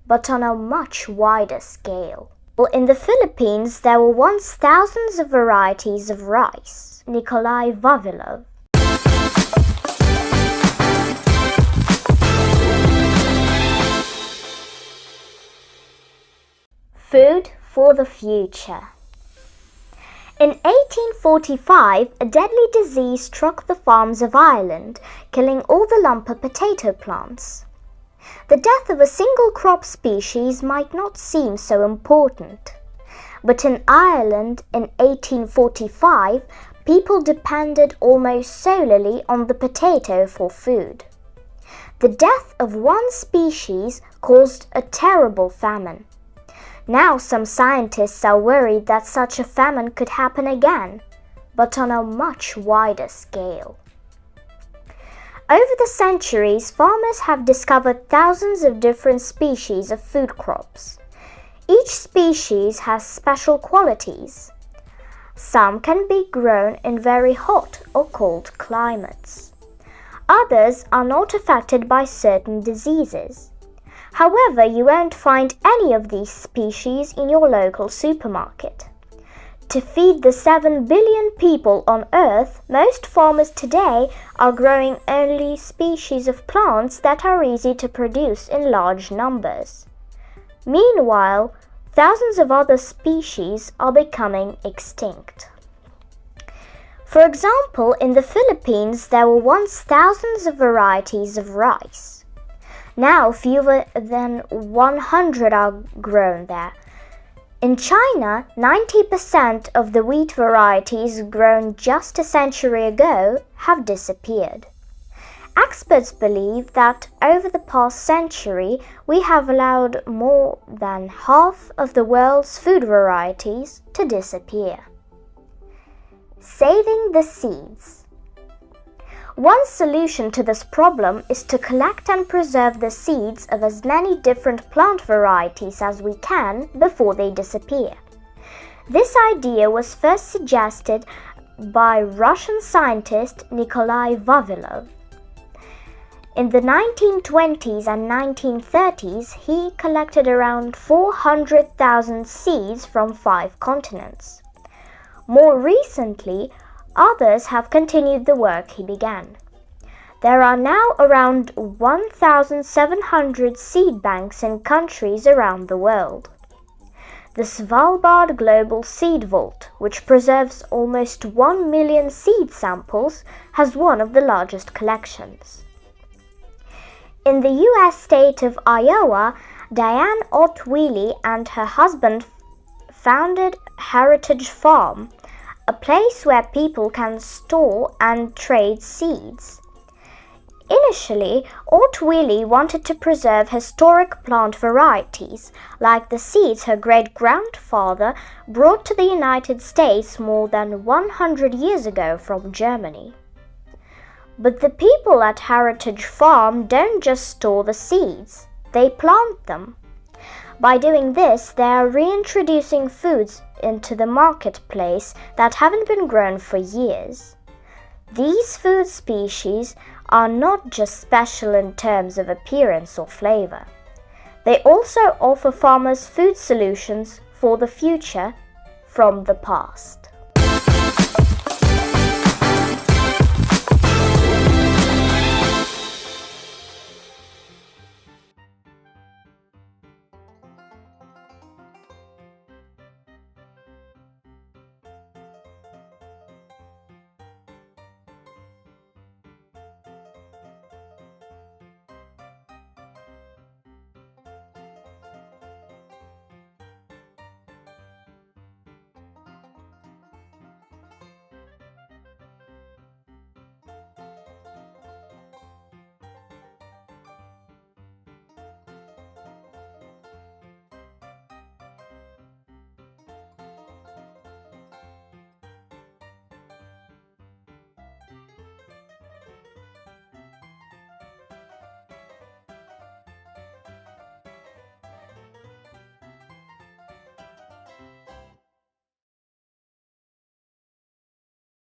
but on a much wider scale. Well, in the Philippines, there were once thousands of varieties of rice. Nikolai Vavilov. Food for the future. In 1845, a deadly disease struck the farms of Ireland, killing all the lumper potato plants. The death of a single crop species might not seem so important, but in Ireland in 1845, people depended almost solely on the potato for food. The death of one species caused a terrible famine. Now some scientists are worried that such a famine could happen again, but on a much wider scale. Over the centuries, farmers have discovered thousands of different species of food crops. Each species has special qualities. Some can be grown in very hot or cold climates. Others are not affected by certain diseases. However, you won't find any of these species in your local supermarket. To feed the 7 billion people on Earth, most farmers today are growing only species of plants that are easy to produce in large numbers. Meanwhile, thousands of other species are becoming extinct. For example, in the Philippines, there were once thousands of varieties of rice. Now fewer than 100 are grown there. In China, 90% of the wheat varieties grown just a century ago have disappeared. Experts believe that over the past century, we have allowed more than half of the world's food varieties to disappear. Saving the seeds. One solution to this problem is to collect and preserve the seeds of as many different plant varieties as we can before they disappear. This idea was first suggested by Russian scientist Nikolai Vavilov. In the 1920s and 1930s, he collected around 400,000 seeds from 5 continents. More recently, others have continued the work he began. There are now around 1,700 seed banks in countries around the world. The Svalbard Global Seed Vault, which preserves almost 1 million seed samples, has one of the largest collections. In the US state of Iowa, Diane Otwili and her husband founded Heritage Farm, a place where people can store and trade seeds. Initially, Otwili wanted to preserve historic plant varieties, like the seeds her great-grandfather brought to the United States more than 100 years ago from Germany. But the people at Heritage Farm don't just store the seeds, they plant them. By doing this, they are reintroducing foods into the marketplace that haven't been grown for years. These food species are not just special in terms of appearance or flavor. They also offer farmers food solutions for the future from the past.